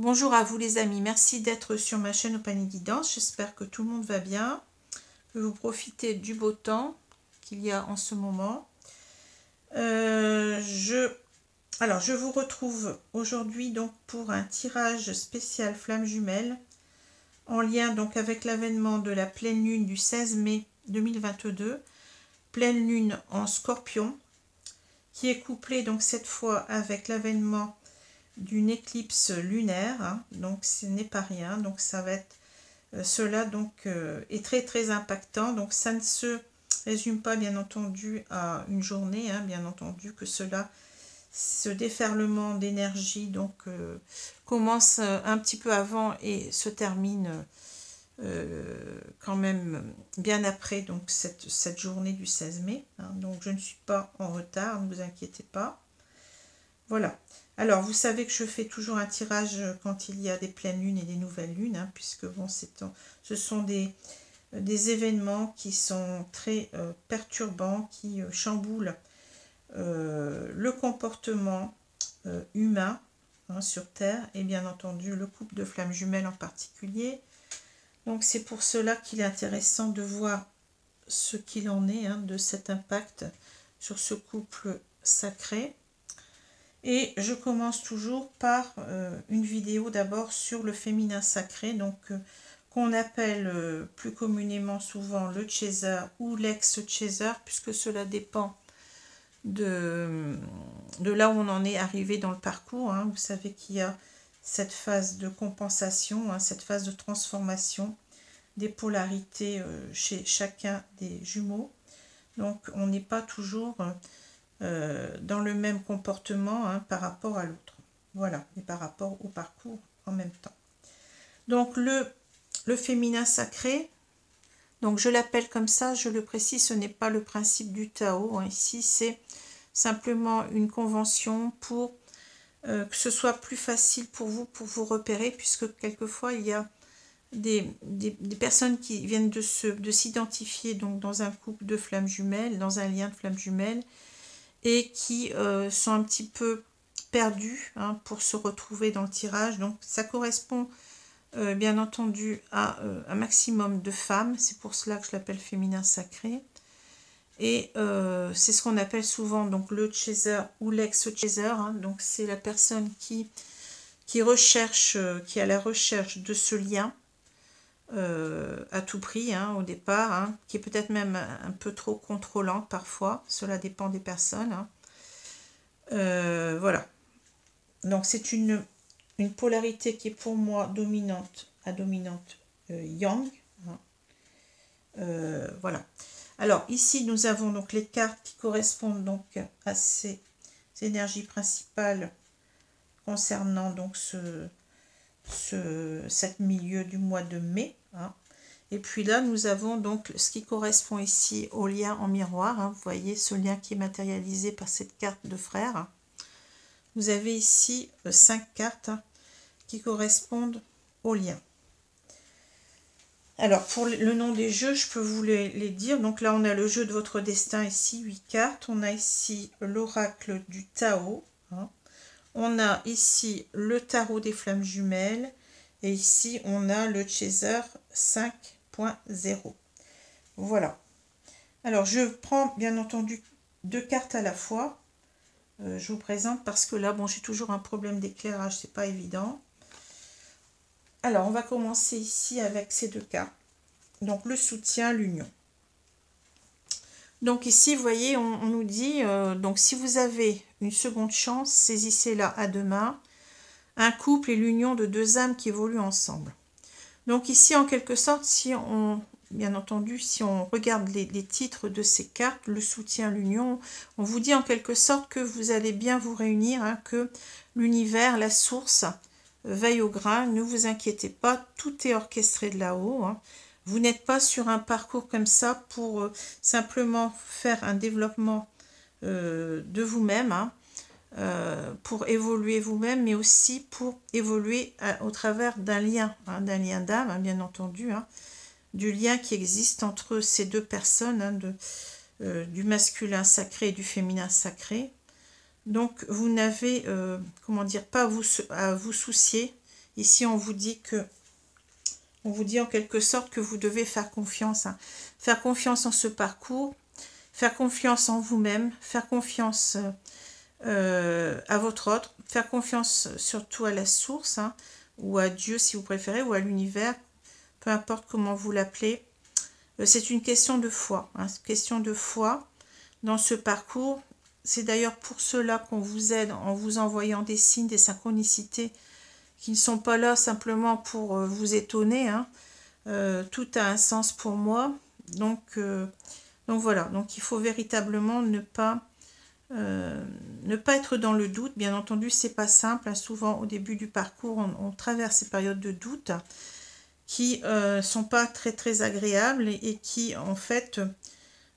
Bonjour à vous les amis, merci d'être sur ma chaîne Au Panier Guidance. J'espère que tout le monde va bien, que vous profitez du beau temps qu'il y a en ce moment. Je vous retrouve aujourd'hui donc pour un tirage spécial flamme jumelle en lien donc avec l'avènement de la pleine lune du 16 mai 2022, pleine lune en Scorpion, qui est couplée donc cette fois avec l'avènement d'une éclipse lunaire, hein, donc ce n'est pas rien, donc ça va être cela donc est très impactant. Donc ça ne se résume pas bien entendu à une journée, hein, bien entendu que ce déferlement d'énergie donc commence un petit peu avant et se termine quand même bien après donc cette journée du 16 mai, hein. Donc je ne suis pas en retard, ne vous inquiétez pas. Voilà. Alors, vous savez que je fais toujours un tirage quand il y a des pleines lunes et des nouvelles lunes, hein, puisque bon, ce sont des événements qui sont très perturbants, qui chamboulent le comportement humain, hein, sur Terre, et bien entendu le couple de flammes jumelles en particulier. Donc, c'est pour cela qu'il est intéressant de voir ce qu'il en est, hein, de cet impact sur ce couple sacré. Et je commence toujours par une vidéo d'abord sur le féminin sacré, donc qu'on appelle plus communément souvent le chaser ou l'ex-chaser, puisque cela dépend de là où on en est arrivé dans le parcours, hein. Vous savez qu'il y a cette phase de compensation, hein, cette phase de transformation des polarités chez chacun des jumeaux. Donc on n'est pas toujours dans le même comportement, hein, par rapport à l'autre. Voilà, et par rapport au parcours en même temps. Donc le féminin sacré, donc je l'appelle comme ça, je le précise, ce n'est pas le principe du Tao, hein. Ici c'est simplement une convention pour que ce soit plus facile pour vous repérer, puisque quelquefois il y a des personnes qui viennent de s'identifier donc dans un couple de flammes jumelles, dans un lien de flammes jumelles, et qui sont un petit peu perdus hein, pour se retrouver dans le tirage. Donc ça correspond bien entendu à un maximum de femmes, c'est pour cela que je l'appelle féminin sacré. Et c'est ce qu'on appelle souvent donc le chaser ou l'ex-chaser. Hein. Donc c'est la personne qui recherche, qui est à la recherche de ce lien à tout prix hein, au départ, hein, qui est peut-être même un peu trop contrôlante parfois, cela dépend des personnes. Hein. Voilà. Donc c'est une polarité qui est pour moi dominante à dominante yang. Hein. Voilà. Alors ici nous avons donc les cartes qui correspondent donc à ces énergies principales concernant donc cette milieu du mois de mai. Hein. Et puis là nous avons donc ce qui correspond ici au lien en miroir. Hein. Vous voyez ce lien qui est matérialisé par cette carte de frère. Vous avez ici 5 cartes hein, qui correspondent au lien. Alors, pour le nom des jeux, je peux vous les dire. Donc là, on a le jeu de votre destin ici, 8 cartes. On a ici l'oracle du Tao. Hein. On a ici le tarot des flammes jumelles. Et ici, on a le Chaser 5.0. Voilà. Alors, je prends bien entendu 2 cartes à la fois. Je vous présente parce que là, bon, j'ai toujours un problème d'éclairage, c'est pas évident. Alors, on va commencer ici avec ces 2 cartes. Donc, le soutien, l'union. Donc, ici, vous voyez, on nous dit, donc, si vous avez une seconde chance, saisissez-la à deux mains. Un couple et l'union de 2 âmes qui évoluent ensemble. Donc, ici, en quelque sorte, si on, bien entendu, si on regarde les titres de ces cartes, le soutien, l'union, on vous dit en quelque sorte que vous allez bien vous réunir, hein, que l'univers, la source, veille au grain, ne vous inquiétez pas, tout est orchestré de là-haut. Hein. Vous n'êtes pas sur un parcours comme ça pour simplement faire un développement de vous-même, hein, pour évoluer vous-même, mais aussi pour évoluer au travers d'un lien, hein, d'âme, hein, bien entendu, hein, du lien qui existe entre ces 2 personnes, hein, du masculin sacré et du féminin sacré. Donc, vous n'avez, comment dire, pas à vous soucier. Ici, on vous dit en quelque sorte que vous devez faire confiance. Hein. Faire confiance en ce parcours, faire confiance en vous-même, faire confiance à votre autre, faire confiance surtout à la source, hein, ou à Dieu si vous préférez, ou à l'univers, peu importe comment vous l'appelez. C'est une question de foi. Hein, question de foi dans ce parcours. C'est d'ailleurs pour cela qu'on vous aide en vous envoyant des signes, des synchronicités qui ne sont pas là simplement pour vous étonner. Hein. Tout a un sens pour moi. Donc voilà. Donc il faut véritablement ne pas être dans le doute. Bien entendu, c'est pas simple. Hein. Souvent au début du parcours, on traverse ces périodes de doute qui sont pas très très agréables et qui en fait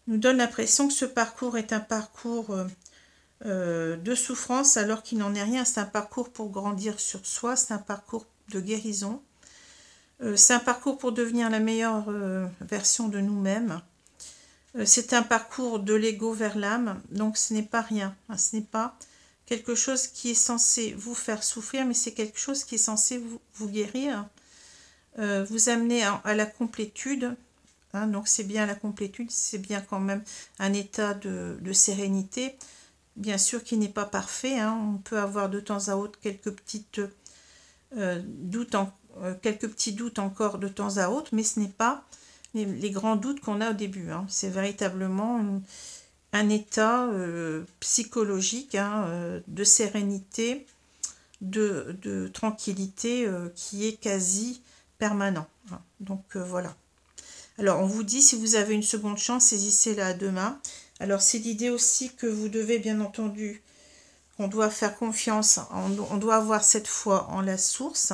nous donne l'impression que ce parcours est un parcours de souffrance alors qu'il n'en est rien. C'est un parcours pour grandir sur soi, c'est un parcours de guérison, c'est un parcours pour devenir la meilleure version de nous-mêmes. C'est un parcours de l'ego vers l'âme, donc ce n'est pas rien, hein, ce n'est pas quelque chose qui est censé vous faire souffrir, mais c'est quelque chose qui est censé vous guérir, vous amener à la complétude. Hein, donc c'est bien la complétude, c'est bien quand même un état de sérénité, bien sûr qui n'est pas parfait. Hein, on peut avoir de temps à autre quelques petits doutes encore de temps à autre, mais ce n'est pas les grands doutes qu'on a au début. Hein. C'est véritablement un état psychologique, hein, de sérénité, de tranquillité qui est quasi permanent. Hein. Donc voilà. Alors, on vous dit, si vous avez une seconde chance, saisissez-la à deux mains. Alors, c'est l'idée aussi que vous devez, bien entendu, on doit faire confiance, on doit avoir cette foi en la source,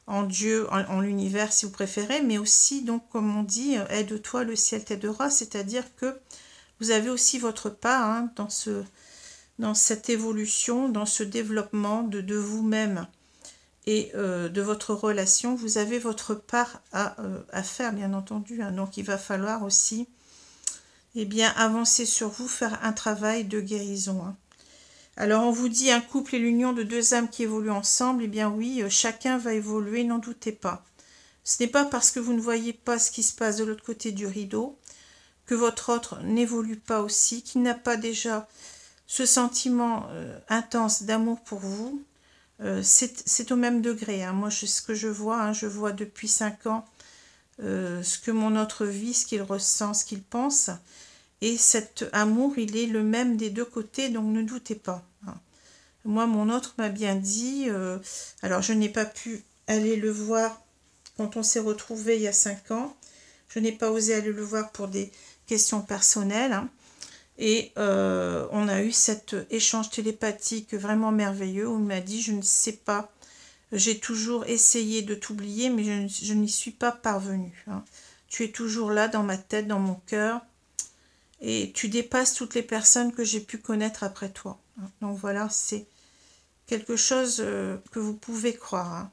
en Dieu, en l'univers, si vous préférez, mais aussi, donc, comme on dit, aide-toi, le ciel t'aidera, c'est-à-dire que vous avez aussi votre part, hein, dans cette évolution, dans ce développement de vous-même et de votre relation, vous avez votre part à faire, bien entendu. Hein. Donc, il va falloir aussi avancer sur vous, faire un travail de guérison. Hein. Alors, on vous dit un couple et l'union de deux âmes qui évoluent ensemble. Eh bien oui, chacun va évoluer, n'en doutez pas. Ce n'est pas parce que vous ne voyez pas ce qui se passe de l'autre côté du rideau que votre autre n'évolue pas aussi, qu'il n'a pas déjà ce sentiment intense d'amour pour vous. C'est au même degré. Hein. Moi, ce que je vois, hein, je vois depuis 5 ans ce que mon autre vit, ce qu'il ressent, ce qu'il pense. Et cet amour, il est le même des deux côtés, donc ne doutez pas. Hein. Moi, mon autre m'a bien dit, alors je n'ai pas pu aller le voir quand on s'est retrouvés il y a 5 ans. Je n'ai pas osé aller le voir pour des questions personnelles. Hein. Et on a eu cet échange télépathique vraiment merveilleux où il m'a dit, je ne sais pas, j'ai toujours essayé de t'oublier, mais je n'y suis pas parvenue. Hein. Tu es toujours là dans ma tête, dans mon cœur, et tu dépasses toutes les personnes que j'ai pu connaître après toi. Hein. Donc voilà, c'est quelque chose que vous pouvez croire. Hein.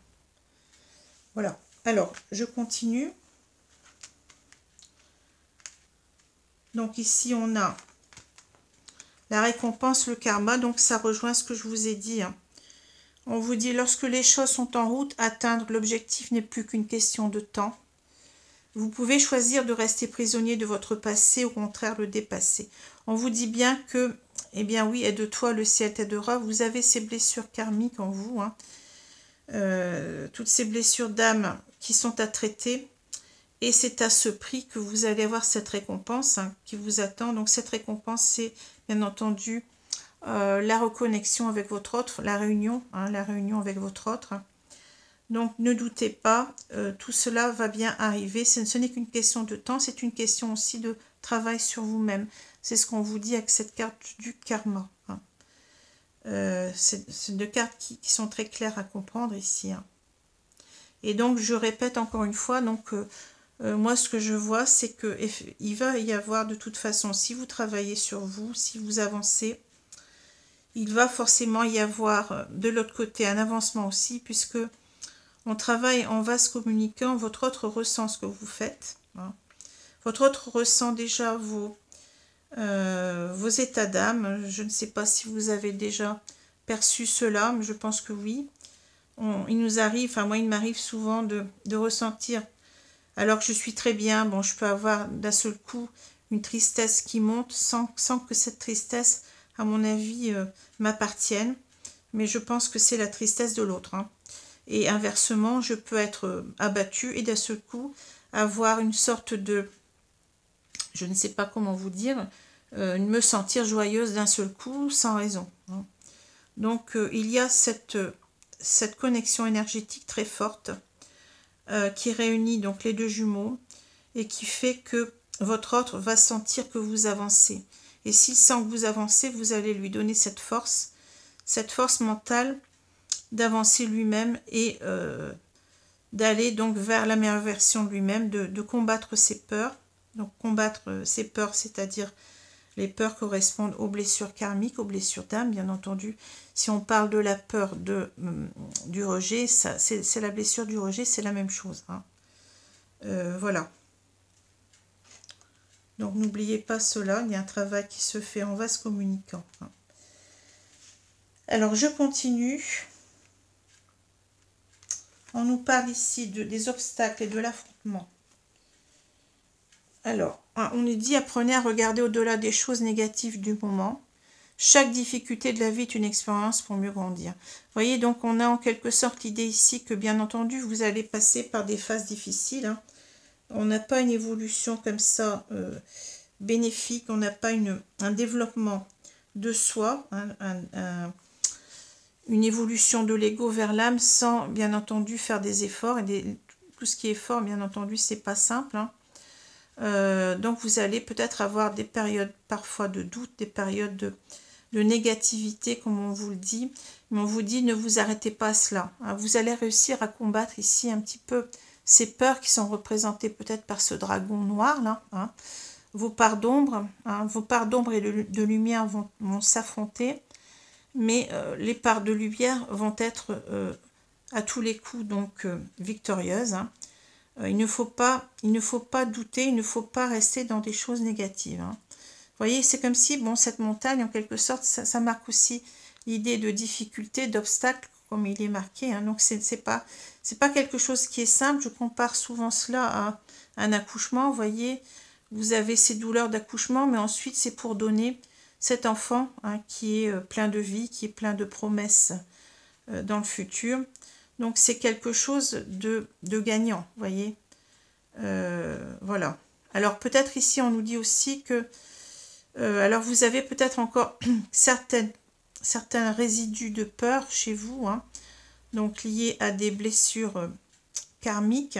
Voilà. Alors, je continue. Donc ici, on a la récompense, le karma. Donc ça rejoint ce que je vous ai dit. Hein. On vous dit, lorsque les choses sont en route, atteindre l'objectif n'est plus qu'une question de temps. Vous pouvez choisir de rester prisonnier de votre passé, au contraire le dépasser. On vous dit bien que, eh bien oui, aide-toi, le ciel t'aidera. Vous avez ces blessures karmiques en vous. Hein. Toutes ces blessures d'âme qui sont à traiter. Et c'est à ce prix que vous allez avoir cette récompense hein, qui vous attend. Donc cette récompense, c'est bien entendu la reconnexion avec votre autre, la réunion avec votre autre. Donc ne doutez pas, tout cela va bien arriver. Ce n'est qu'une question de temps, c'est une question aussi de travail sur vous-même. C'est ce qu'on vous dit avec cette carte du karma. Hein. C'est deux cartes qui sont très claires à comprendre ici. Hein. Et donc je répète encore une fois, donc moi ce que je vois, c'est qu'il va y avoir de toute façon, si vous travaillez sur vous, si vous avancez, il va forcément y avoir de l'autre côté un avancement aussi, puisque on travaille en vase communicant, votre autre ressent ce que vous faites. Hein. Votre autre ressent déjà vos états d'âme. Je ne sais pas si vous avez déjà perçu cela, mais je pense que oui. Il nous arrive, enfin moi il m'arrive souvent de ressentir, alors que je suis très bien, bon je peux avoir d'un seul coup une tristesse qui monte sans que cette tristesse, à mon avis, m'appartienne. Mais je pense que c'est la tristesse de l'autre. Hein. Et inversement, je peux être abattue et d'un seul coup avoir une sorte de, je ne sais pas comment vous dire, me sentir joyeuse d'un seul coup sans raison. Hein. Donc il y a cette connexion énergétique très forte qui réunit donc les deux jumeaux et qui fait que votre autre va sentir que vous avancez. Et s'il sent que vous avancez, vous allez lui donner cette force mentale d'avancer lui-même et d'aller donc vers la meilleure version de lui-même, de combattre ses peurs. Donc combattre ses peurs, c'est-à-dire les peurs correspondent aux blessures karmiques, aux blessures d'âme, bien entendu. Si on parle de la peur du rejet, c'est la blessure du rejet, c'est la même chose. Hein. Voilà. Donc n'oubliez pas cela, il y a un travail qui se fait en vase communicant. Hein. Alors je continue. On nous parle ici des obstacles et de l'affrontement. Alors, on nous dit, apprenez à regarder au-delà des choses négatives du moment. Chaque difficulté de la vie est une expérience pour mieux grandir. Vous voyez, donc on a en quelque sorte l'idée ici que, bien entendu, vous allez passer par des phases difficiles. Hein. On n'a pas une évolution comme ça bénéfique, on n'a pas un développement de soi, une évolution de l'ego vers l'âme sans, bien entendu, faire des efforts. Et tout ce qui est effort, bien entendu, c'est pas simple. Hein. Donc vous allez peut-être avoir des périodes parfois de doute, des périodes de négativité, comme on vous le dit. Mais on vous dit, ne vous arrêtez pas à cela. Hein. Vous allez réussir à combattre ici un petit peu ces peurs qui sont représentées peut-être par ce dragon noir, là. Hein. Vos parts d'ombre et de lumière vont s'affronter. Mais les parts de lumière vont être à tous les coups donc victorieuse. Hein. Il ne faut pas douter, il ne faut pas rester dans des choses négatives. Hein. Vous voyez, c'est comme si, bon, cette montagne, en quelque sorte, ça marque aussi l'idée de difficulté, d'obstacle, comme il est marqué. Hein. Donc, c'est pas quelque chose qui est simple. Je compare souvent cela à un accouchement. Vous voyez, vous avez ces douleurs d'accouchement, mais ensuite, c'est pour donner cet enfant hein, qui est plein de vie, qui est plein de promesses dans le futur. Donc, c'est quelque chose de gagnant, vous voyez. Voilà. Alors, peut-être ici, on nous dit aussi que alors, vous avez peut-être encore certains résidus de peur chez vous, hein, donc liés à des blessures karmiques.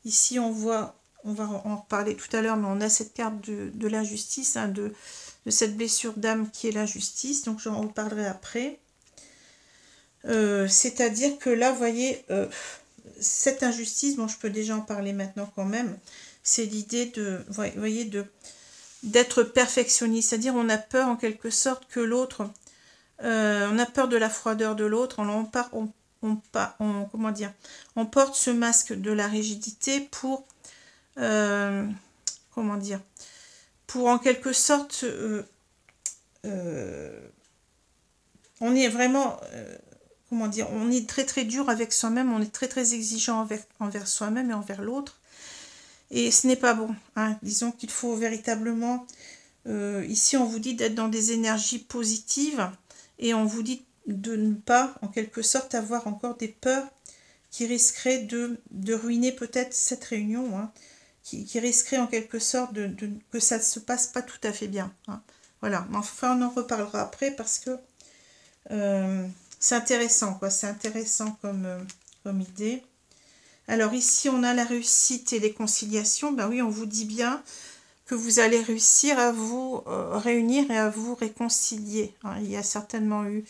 Ici, on va en reparler tout à l'heure, mais on a cette carte de l'injustice, hein, de cette blessure d'âme qui est l'injustice, donc j'en reparlerai après. C'est-à-dire que là, vous voyez, cette injustice, bon, je peux déjà en parler maintenant quand même, c'est l'idée de, vous voyez, d'être perfectionniste, c'est-à-dire on a peur en quelque sorte que l'autre, on a peur de la froideur de l'autre, comment dire, on porte ce masque de la rigidité pour, comment dire, pour en quelque sorte, on est vraiment, comment dire, on est très très dur avec soi-même, on est très très exigeant envers soi-même et envers l'autre. Et ce n'est pas bon. Hein. Disons qu'il faut véritablement... ici, on vous dit d'être dans des énergies positives et on vous dit de ne pas, en quelque sorte, avoir encore des peurs qui risqueraient de ruiner peut-être cette réunion, hein, qui risqueraient en quelque sorte que ça ne se passe pas tout à fait bien. Hein. Voilà. Enfin, on en reparlera après parce que c'est intéressant, quoi. C'est intéressant comme idée. Alors ici, on a la réussite et les conciliations. Ben oui, on vous dit bien que vous allez réussir à vous réunir et à vous réconcilier. Hein, il y a certainement eu,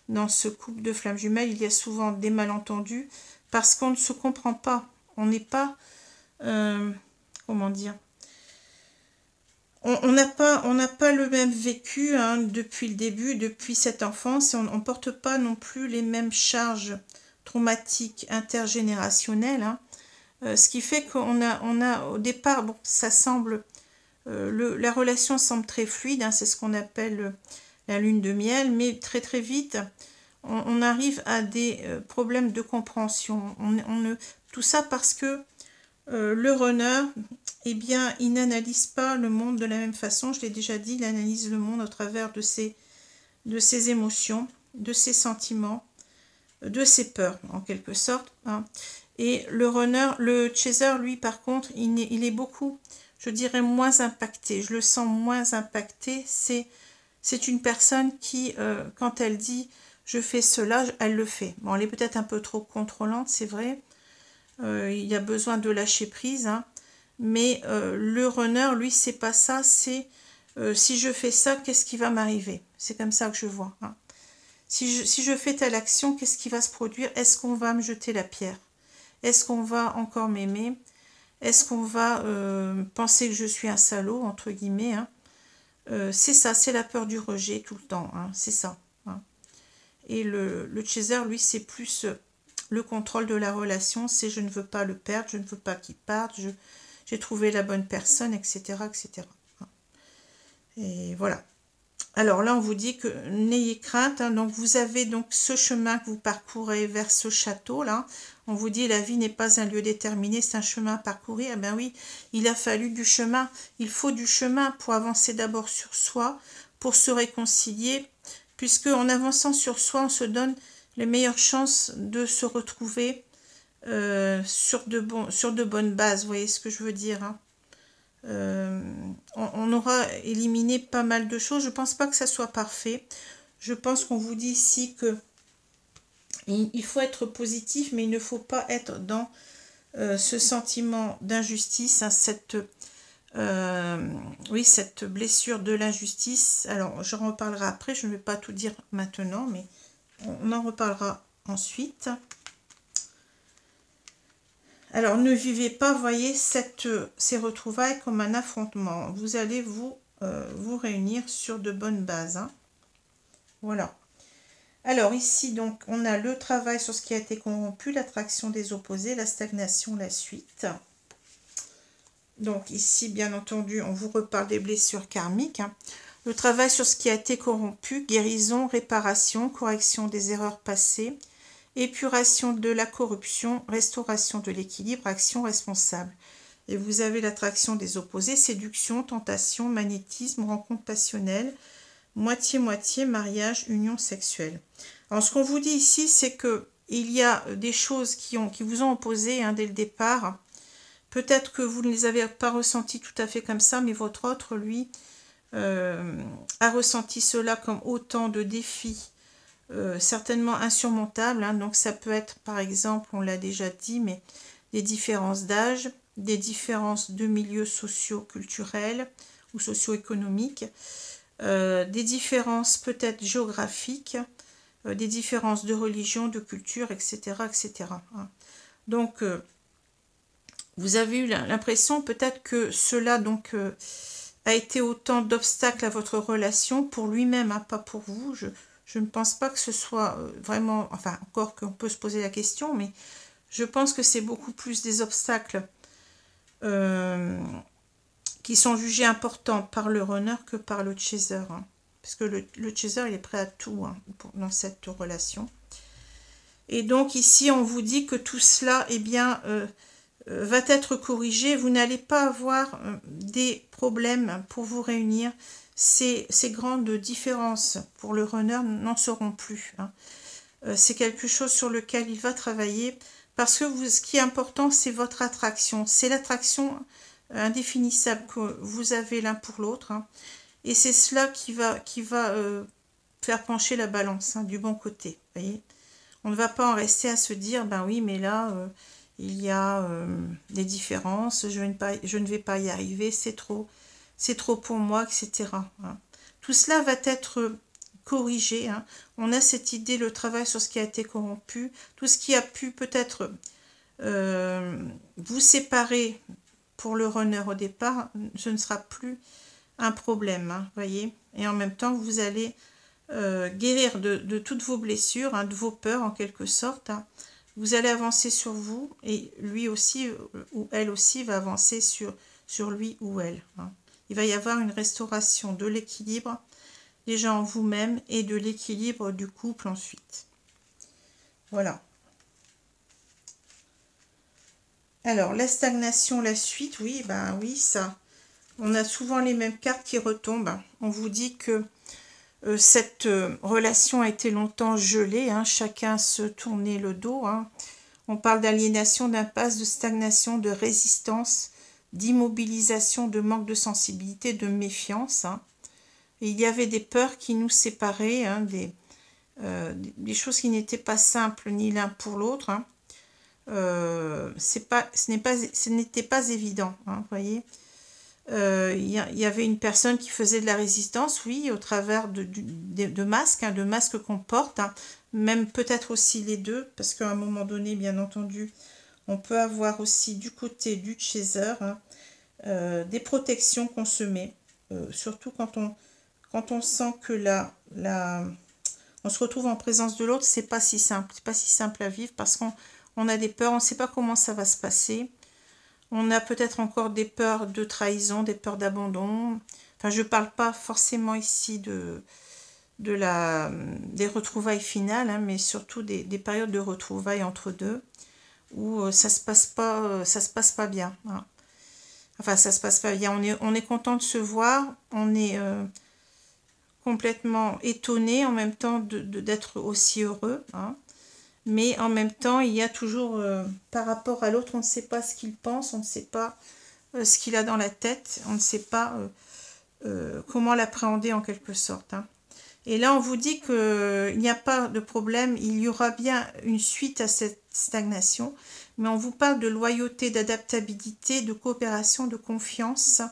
dans ce couple de flammes jumelles, il y a souvent des malentendus parce qu'on ne se comprend pas. On n'est pas... comment dire, on n'a pas le même vécu hein, depuis le début, depuis cette enfance, et on ne porte pas non plus les mêmes charges traumatiques intergénérationnelles, hein, ce qui fait qu'on a au départ, bon, ça semble, la relation semble très fluide, hein, c'est ce qu'on appelle la lune de miel, mais très très vite, on arrive à des problèmes de compréhension. Tout ça parce que le runner, eh bien, il n'analyse pas le monde de la même façon. Je l'ai déjà dit, il analyse le monde au travers de ses émotions, de ses sentiments, de ses peurs, en quelque sorte. Hein. Et le runner, le chaser, lui, par contre, il est beaucoup, je dirais, moins impacté. Je le sens moins impacté. C'est une personne qui, quand elle dit « je fais cela », elle le fait. Bon, elle est peut-être un peu trop contrôlante, c'est vrai. Il y a besoin de lâcher prise, hein. Mais le runner, lui, c'est pas ça, c'est si je fais ça, qu'est-ce qui va m'arriver? C'est comme ça que je vois. Hein. Si je fais telle action, qu'est-ce qui va se produire? Est-ce qu'on va me jeter la pierre? Est-ce qu'on va encore m'aimer? Est-ce qu'on va penser que je suis un salaud, entre guillemets, hein. C'est ça, c'est la peur du rejet tout le temps, hein, c'est ça. Hein. Et le chaser, lui, c'est plus le contrôle de la relation, c'est je ne veux pas le perdre, je ne veux pas qu'il parte, j'ai trouvé la bonne personne, etc., etc. Et voilà. Alors là, on vous dit que n'ayez crainte. Hein, donc, vous avez donc ce chemin que vous parcourez vers ce château-là. On vous dit la vie n'est pas un lieu déterminé, c'est un chemin à parcourir. Eh bien oui, il a fallu du chemin. Il faut du chemin pour avancer d'abord sur soi, pour se réconcilier, puisque en avançant sur soi, on se donne les meilleures chances de se retrouver sur de bonnes bases. Vous voyez ce que je veux dire, hein. On aura éliminé pas mal de choses. Je pense pas que ça soit parfait. Je pense qu'on vous dit ici que il faut être positif, mais il ne faut pas être dans ce sentiment d'injustice, hein, cette blessure de l'injustice. Alors, j'en reparlerai après. Je ne vais pas tout dire maintenant, mais on en reparlera ensuite. Alors, ne vivez pas, voyez, ces retrouvailles comme un affrontement. Vous allez vous réunir sur de bonnes bases. Hein. Voilà. Alors ici, donc, on a le travail sur ce qui a été corrompu, l'attraction des opposés, la stagnation, la suite. Donc ici, bien entendu, on vous reparle des blessures karmiques. Le travail sur ce qui a été corrompu, guérison, réparation, correction des erreurs passées, épuration de la corruption, restauration de l'équilibre, action responsable. Et vous avez l'attraction des opposés, séduction, tentation, magnétisme, rencontre passionnelle, moitié-moitié, mariage, union sexuelle. Alors ce qu'on vous dit ici, c'est que il y a des choses qui vous ont opposé dès le départ. Peut-être que vous ne les avez pas ressenties tout à fait comme ça, mais votre autre, lui, a ressenti cela comme autant de défis certainement insurmontables. Donc ça peut être, par exemple, on l'a déjà dit, mais des différences d'âge, des différences de milieux socio-culturels ou socio-économiques, des différences peut-être géographiques, des différences de religion, de culture, etc. etc. Donc, vous avez eu l'impression peut-être que cela a été autant d'obstacles à votre relation pour lui-même, pas pour vous. Je ne pense pas que ce soit vraiment, enfin encore qu'on peut se poser la question, mais je pense que c'est beaucoup plus des obstacles qui sont jugés importants par le runner que par le chaser. Parce que le chaser, il est prêt à tout dans cette relation. Et donc ici, on vous dit que tout cela, eh bien, va être corrigé. Vous n'allez pas avoir des problèmes pour vous réunir. Ces grandes différences pour le runner n'en seront plus. C'est quelque chose sur lequel il va travailler parce que ce qui est important, c'est votre attraction. C'est l'attraction indéfinissable que vous avez l'un pour l'autre. Et c'est cela qui va faire pencher la balance du bon côté. Voyez, on ne va pas en rester à se dire, ben oui, mais là, il y a des différences, je ne vais pas y arriver, c'est trop pour moi, etc. Tout cela va être corrigé. On a cette idée, le travail sur ce qui a été corrompu, tout ce qui a pu peut-être vous séparer pour le runner au départ, ce ne sera plus un problème, voyez. Et en même temps, vous allez guérir de toutes vos blessures, de vos peurs en quelque sorte. Vous allez avancer sur vous et lui aussi ou elle aussi va avancer sur lui ou elle. Il va y avoir une restauration de l'équilibre déjà en vous-même et de l'équilibre du couple ensuite. Voilà. Alors, la stagnation, la suite, oui, ben oui, ça. On a souvent les mêmes cartes qui retombent. On vous dit que cette relation a été longtemps gelée, chacun se tournait le dos. On parle d'aliénation, d'impasse, de stagnation, de résistance, d'immobilisation, de manque de sensibilité, de méfiance. Et il y avait des peurs qui nous séparaient, des choses qui n'étaient pas simples ni l'un pour l'autre. Ce n'était pas évident, vous voyez. Il y avait une personne qui faisait de la résistance, oui, au travers de masques qu'on porte, même peut-être aussi les deux, parce qu'à un moment donné, bien entendu, on peut avoir aussi du côté du chaser des protections qu'on se met, surtout quand on sent que on se retrouve en présence de l'autre, c'est pas si simple à vivre parce qu'on a des peurs, on ne sait pas comment ça va se passer. On a peut-être encore des peurs de trahison, des peurs d'abandon. Enfin, je ne parle pas forcément ici des retrouvailles finales, mais surtout des périodes de retrouvailles entre deux où ça se passe pas bien. Enfin, ça se passe pas bien. On est content de se voir, on est complètement étonné en même temps d'être aussi heureux. Mais en même temps, il y a toujours, par rapport à l'autre, on ne sait pas ce qu'il pense, on ne sait pas ce qu'il a dans la tête, on ne sait pas comment l'appréhender en quelque sorte. Et là, on vous dit qu'il n'y a pas de problème, il y aura bien une suite à cette stagnation, mais on vous parle de loyauté, d'adaptabilité, de coopération, de confiance,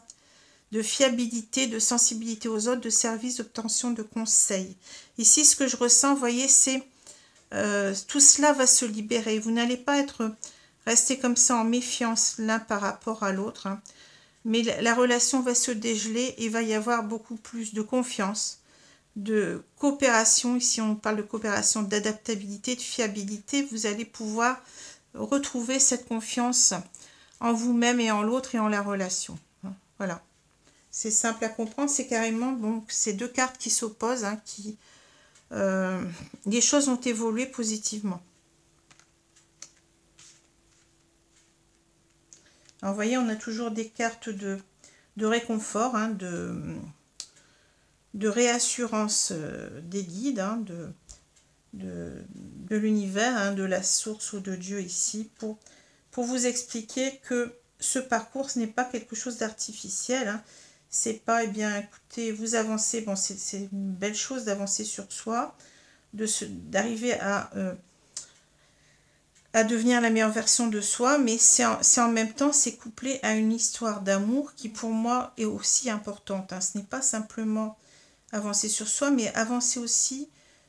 de fiabilité, de sensibilité aux autres, de service, d'obtention de conseils. Ici, ce que je ressens, vous voyez, c'est tout cela va se libérer. Vous n'allez pas rester comme ça en méfiance l'un par rapport à l'autre, mais la relation va se dégeler et va y avoir beaucoup plus de confiance, de coopération. Ici, on parle de coopération, d'adaptabilité, de fiabilité. Vous allez pouvoir retrouver cette confiance en vous-même et en l'autre et en la relation. Voilà. C'est simple à comprendre. C'est carrément donc ces deux cartes qui s'opposent, hein, les choses ont évolué positivement. Alors, vous voyez, on a toujours des cartes de réconfort, hein, de réassurance des guides, hein, de l'univers, hein, de la source ou de Dieu ici, pour vous expliquer que ce parcours, ce n'est pas quelque chose d'artificiel. Hein. C'est pas, eh bien, écoutez, vous avancez, bon, c'est une belle chose d'avancer sur soi, d'arriver à devenir la meilleure version de soi, mais c'est en même temps, c'est couplé à une histoire d'amour qui, pour moi, est aussi importante. Hein. Ce n'est pas simplement avancer sur soi, mais avancer aussi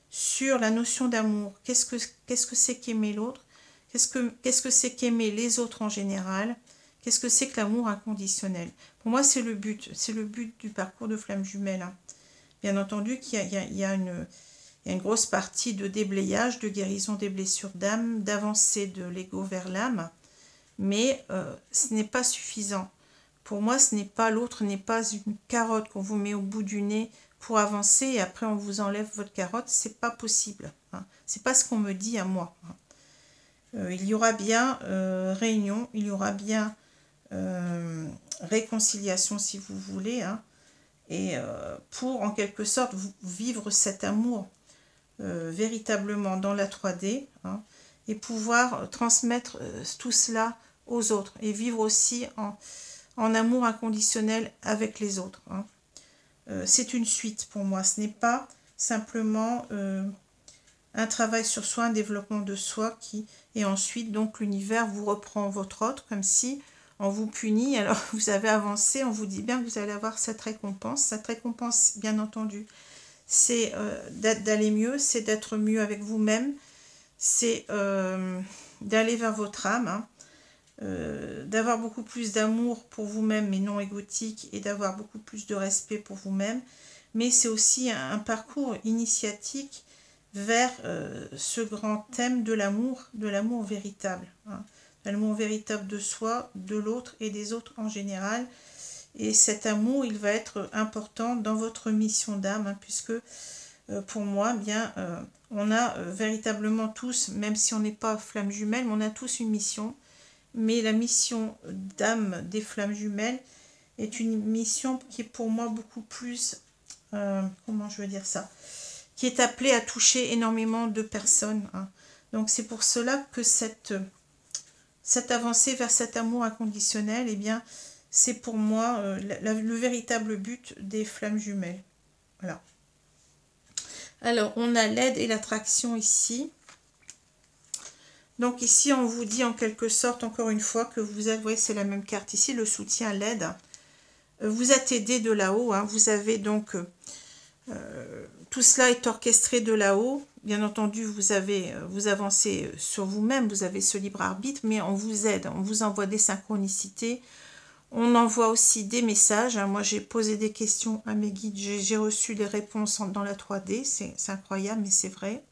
sur la notion d'amour. Qu'est-ce que c'est qu'aimer l'autre? Qu'est-ce que c'est qu'aimer les autres en général? Qu'est-ce que c'est que l'amour inconditionnel? Pour moi, c'est le but du parcours de flamme jumelle. Hein. Bien entendu qu'il y a une grosse partie de déblayage, de guérison des blessures d'âme, d'avancée de l'ego vers l'âme, mais ce n'est pas suffisant. Pour moi, l'autre n'est pas une carotte qu'on vous met au bout du nez pour avancer et après on vous enlève votre carotte. C'est pas possible. Hein. C'est pas ce qu'on me dit à moi. Hein. Il y aura bien réunion, il y aura bien réconciliation si vous voulez, hein, et pour en quelque sorte vivre cet amour véritablement dans la 3D, hein, et pouvoir transmettre tout cela aux autres et vivre aussi en amour inconditionnel avec les autres. Hein. C'est une suite pour moi, ce n'est pas simplement un travail sur soi, un développement de soi et ensuite donc l'univers vous reprend votre autre comme si on vous punit, alors vous avez avancé, on vous dit bien que vous allez avoir cette récompense. Cette récompense, bien entendu, c'est d'aller mieux, c'est d'être mieux avec vous-même, c'est d'aller vers votre âme, hein, d'avoir beaucoup plus d'amour pour vous-même mais non égotique et d'avoir beaucoup plus de respect pour vous-même. Mais c'est aussi un parcours initiatique vers ce grand thème de l'amour véritable. Hein. L'amour véritable de soi, de l'autre et des autres en général. Et cet amour, il va être important dans votre mission d'âme, hein, puisque pour moi, bien, on a véritablement tous, même si on n'est pas flamme jumelle, on a tous une mission. Mais la mission d'âme des flammes jumelles est une mission qui est pour moi beaucoup plus, comment je veux dire ça, qui est appelée à toucher énormément de personnes. Hein. Donc c'est pour cela que cette avancée vers cet amour inconditionnel, eh bien, c'est pour moi le véritable but des flammes jumelles. Voilà. Alors, on a l'aide et l'attraction ici. Donc ici, on vous dit en quelque sorte, encore une fois, que vous êtes, vous voyez, c'est la même carte ici, le soutien, l'aide. Vous êtes aidé de là-haut. Hein, vous avez donc... tout cela est orchestré de là-haut. Bien entendu, vous avancez sur vous-même, vous avez ce libre arbitre, mais on vous aide, on vous envoie des synchronicités. On envoie aussi des messages. Hein. Moi, j'ai posé des questions à mes guides, j'ai reçu des réponses dans la 3D. C'est incroyable, mais c'est vrai.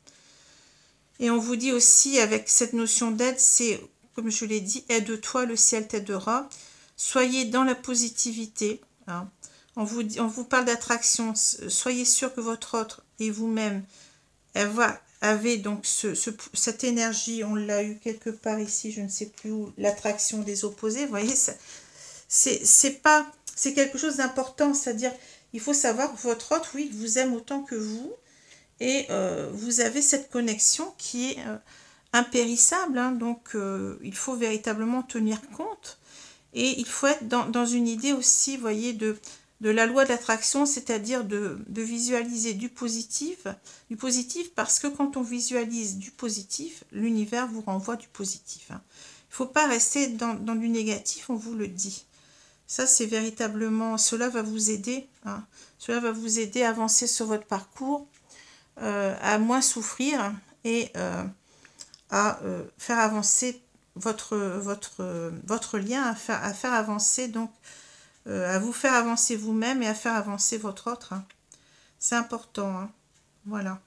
Et on vous dit aussi, avec cette notion d'aide, c'est, comme je l'ai dit, aide-toi, le ciel t'aidera. Soyez dans la positivité. Hein. On vous parle d'attraction. Soyez sûr que votre autre et vous-même avez donc cette énergie. On l'a eu quelque part ici, je ne sais plus où, l'attraction des opposés. Vous voyez, c'est quelque chose d'important. C'est-à-dire, il faut savoir que votre autre, oui, vous aime autant que vous. Et vous avez cette connexion qui est impérissable. Hein, donc, il faut véritablement tenir compte. Et il faut être dans une idée aussi, vous voyez, de la loi de l'attraction, c'est-à-dire de visualiser du positif parce que quand on visualise du positif, l'univers vous renvoie du positif. Hein. Il ne faut pas rester dans du négatif, on vous le dit. Ça, c'est véritablement, cela va vous aider. Hein. Cela va vous aider à avancer sur votre parcours, à moins souffrir et à faire avancer votre lien, à faire avancer donc, à vous faire avancer vous-même et à faire avancer votre autre. Hein. C'est important, hein. Voilà.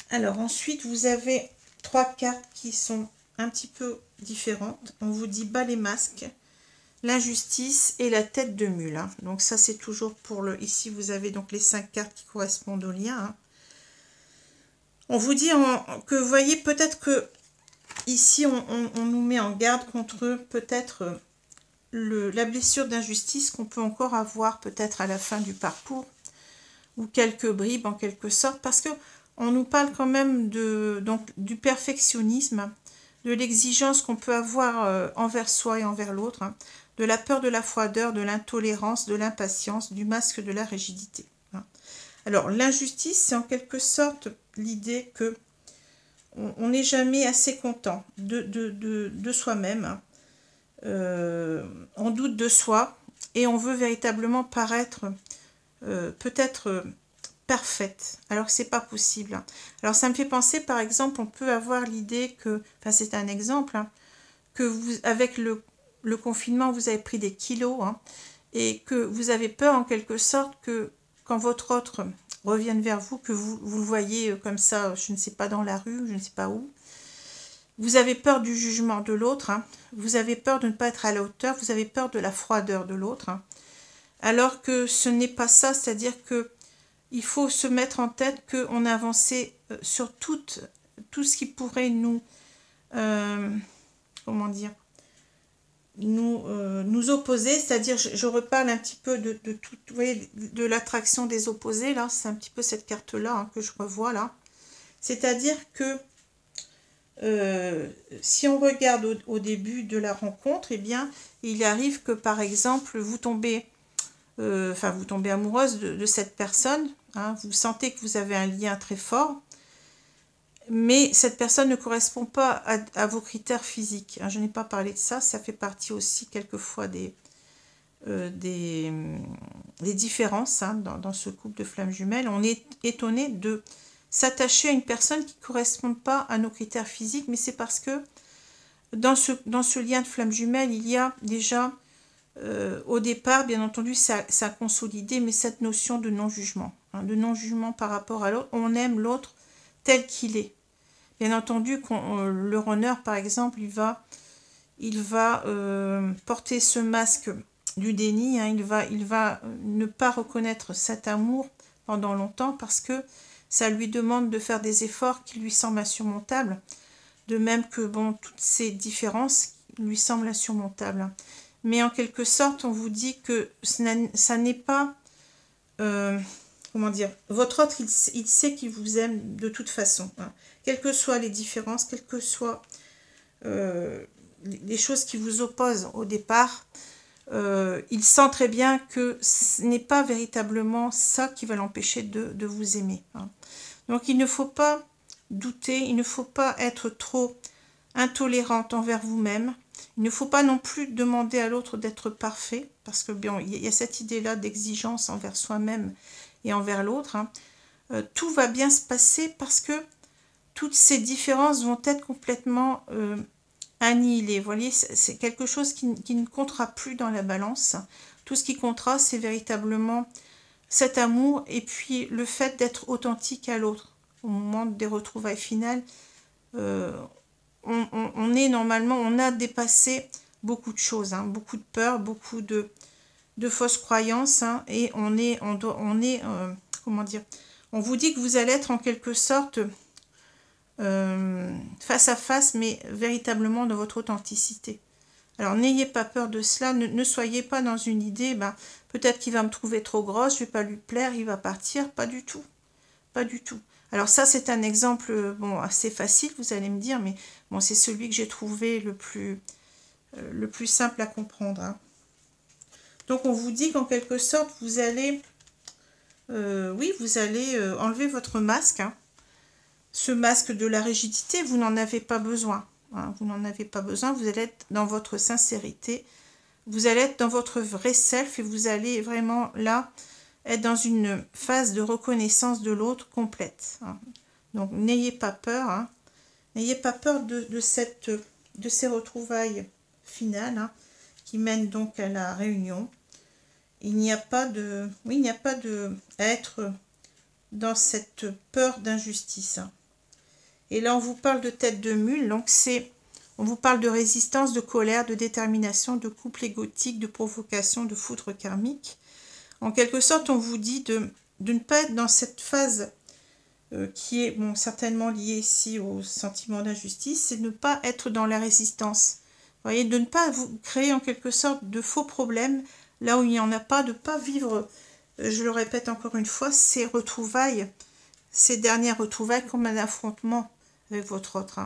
Alors ensuite, vous avez 3 cartes qui sont un petit peu différentes. On vous dit bas les masques, l'injustice et la tête de mule, hein. Donc ça, c'est toujours pour le... Ici, vous avez donc les 5 cartes qui correspondent au lien, hein. On vous dit que, vous voyez, peut-être que ici, on nous met en garde contre peut-être la blessure d'injustice qu'on peut encore avoir peut-être à la fin du parcours, ou quelques bribes en quelque sorte, parce que on nous parle quand même donc, du perfectionnisme, de l'exigence qu'on peut avoir envers soi et envers l'autre, hein, de la peur de la froideur, de l'intolérance, de l'impatience, du masque de la rigidité, hein. Alors, l'injustice, c'est en quelque sorte l'idée que on n'est jamais assez content de soi-même, hein. On doute de soi et on veut véritablement paraître peut-être parfaite, alors que c'est pas possible. Alors ça me fait penser, par exemple, on peut avoir l'idée que, enfin c'est un exemple, hein, que vous, avec le confinement, vous avez pris des kilos, hein, et que vous avez peur en quelque sorte que quand votre autre revienne vers vous, que vous le voyez comme ça, je ne sais pas, dans la rue, je ne sais pas où, vous avez peur du jugement de l'autre, hein, vous avez peur de ne pas être à la hauteur, vous avez peur de la froideur de l'autre, hein, alors que ce n'est pas ça, c'est-à-dire que il faut se mettre en tête qu'on a avancé sur tout ce qui pourrait nous, comment dire, nous opposer, c'est-à-dire, je reparle un petit peu de tout, vous voyez, de l'attraction des opposés, là, c'est un petit peu cette carte-là, hein, que je revois là. C'est-à-dire que si on regarde au début de la rencontre, eh bien, il arrive que, par exemple, vous tombez amoureuse de cette personne, hein, vous sentez que vous avez un lien très fort, mais cette personne ne correspond pas à vos critères physiques, hein. Je n'ai pas parlé de ça, ça fait partie aussi quelquefois des différences, hein, dans ce couple de flammes jumelles. On est étonné de s'attacher à une personne qui ne correspond pas à nos critères physiques, mais c'est parce que dans ce lien de flammes jumelles, il y a déjà au départ, bien entendu, ça a consolidé, mais cette notion de non-jugement, hein, de non-jugement par rapport à l'autre, on aime l'autre tel qu'il est. Bien entendu, le runner, par exemple, il va porter ce masque du déni, hein, il va ne pas reconnaître cet amour pendant longtemps parce que ça lui demande de faire des efforts qui lui semblent insurmontables, de même que bon, toutes ces différences lui semblent insurmontables. Mais en quelque sorte, on vous dit que ça n'est pas, comment dire, votre autre, il sait qu'il vous aime de toute façon, hein. Quelles que soient les différences, quelles que soient les choses qui vous opposent au départ, il sent très bien que ce n'est pas véritablement ça qui va l'empêcher de vous aimer, hein. Donc il ne faut pas douter, il ne faut pas être trop intolérante envers vous-même. Il ne faut pas non plus demander à l'autre d'être parfait, parce que bien, il y a cette idée-là d'exigence envers soi-même et envers l'autre, hein. Tout va bien se passer parce que toutes ces différences vont être complètement annihilées. Vous voyez, c'est quelque chose qui ne comptera plus dans la balance. Tout ce qui comptera, c'est véritablement cet amour et puis le fait d'être authentique à l'autre. Au moment des retrouvailles finales, on est normalement, on a dépassé beaucoup de choses, hein, beaucoup de peurs, beaucoup de fausses croyances, hein, et comment dire, on vous dit que vous allez être en quelque sorte face à face, mais véritablement dans votre authenticité. Alors n'ayez pas peur de cela, ne soyez pas dans une idée, peut-être qu'il va me trouver trop grosse, je ne vais pas lui plaire, il va partir, pas du tout, pas du tout. Alors ça, c'est un exemple bon, assez facile, vous allez me dire, mais bon, c'est celui que j'ai trouvé le plus simple à comprendre, hein. Donc on vous dit qu'en quelque sorte, vous allez, vous allez enlever votre masque, hein. Ce masque de la rigidité, vous n'en avez pas besoin, hein, vous n'en avez pas besoin, vous allez être dans votre sincérité, vous allez être dans votre vrai self et vous allez vraiment là être dans une phase de reconnaissance de l'autre complète, hein. Donc n'ayez pas peur, hein. N'ayez pas peur de ces retrouvailles finales, hein, qui mènent donc à la réunion. il n'y a pas de... Oui, il n'y a pas de... à être dans cette peur d'injustice. Et là, on vous parle de tête de mule, donc c'est... On vous parle de résistance, de colère, de détermination, de couple égotique, de provocation, de foudre karmique. En quelque sorte, on vous dit de ne pas être dans cette phase qui est bon, certainement liée ici au sentiment d'injustice, c'est de ne pas être dans la résistance. Vous voyez, de ne pas vous créer en quelque sorte de faux problèmes là où il n'y en a pas, de ne pas vivre, je le répète encore une fois, ces retrouvailles, ces dernières retrouvailles comme un affrontement avec votre autre.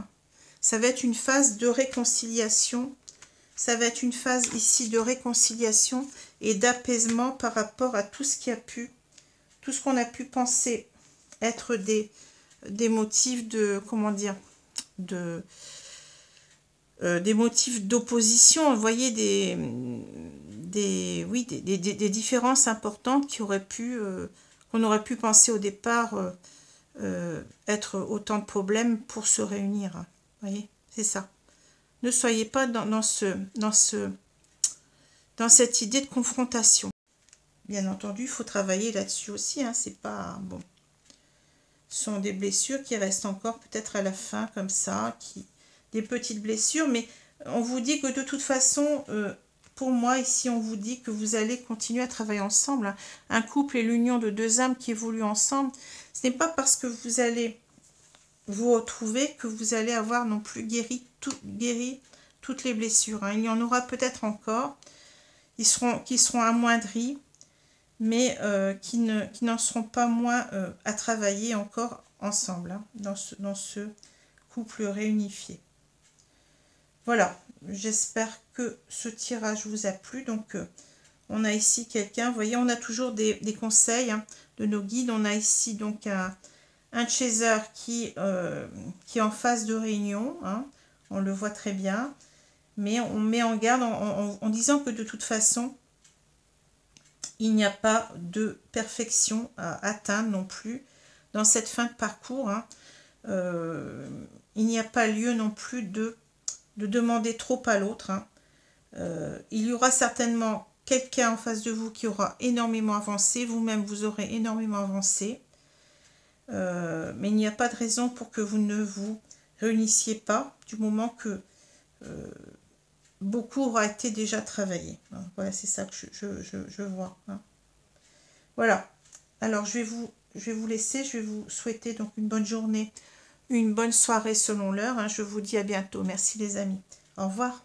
Ça va être une phase de réconciliation. Ça va être une phase ici de réconciliation et d'apaisement par rapport à tout ce qui a pu, tout ce qu'on a pu penser être des motifs de, comment dire, des motifs d'opposition. Vous voyez, des différences importantes qui auraient pu, qu'on aurait pu penser au départ être autant de problèmes pour se réunir. Vous voyez, c'est ça. Ne soyez pas dans cette idée de confrontation. Bien entendu, il faut travailler là-dessus aussi. C'est pas bon. Ce sont des blessures qui restent encore peut-être à la fin comme ça, des petites blessures. Mais on vous dit que de toute façon, pour moi ici, on vous dit que vous allez continuer à travailler ensemble. Un couple est l'union de deux âmes qui évoluent ensemble. Ce n'est pas parce que vous allez vous retrouver que vous allez avoir non plus guéri toutes les blessures. Il y en aura peut-être encore qui seront amoindris, mais qui n'en seront pas moins à travailler encore ensemble dans ce couple réunifié. Voilà, j'espère que ce tirage vous a plu. Donc on a ici quelqu'un, vous voyez, on a toujours des conseils de nos guides. On a ici donc un chaser qui est en phase de réunion, on le voit très bien, mais on met en garde en disant que de toute façon, il n'y a pas de perfection à atteindre non plus dans cette fin de parcours. Il n'y a pas lieu non plus de demander trop à l'autre. Il y aura certainement quelqu'un en face de vous qui aura énormément avancé, vous-même vous aurez énormément avancé. Mais il n'y a pas de raison pour que vous ne vous réunissiez pas du moment que beaucoup aura été déjà travaillé. Voilà, c'est ça que je vois. Voilà. Alors, je vais vous laisser. Je vais vous souhaiter donc une bonne journée, une bonne soirée selon l'heure. Je vous dis à bientôt. Merci les amis. Au revoir.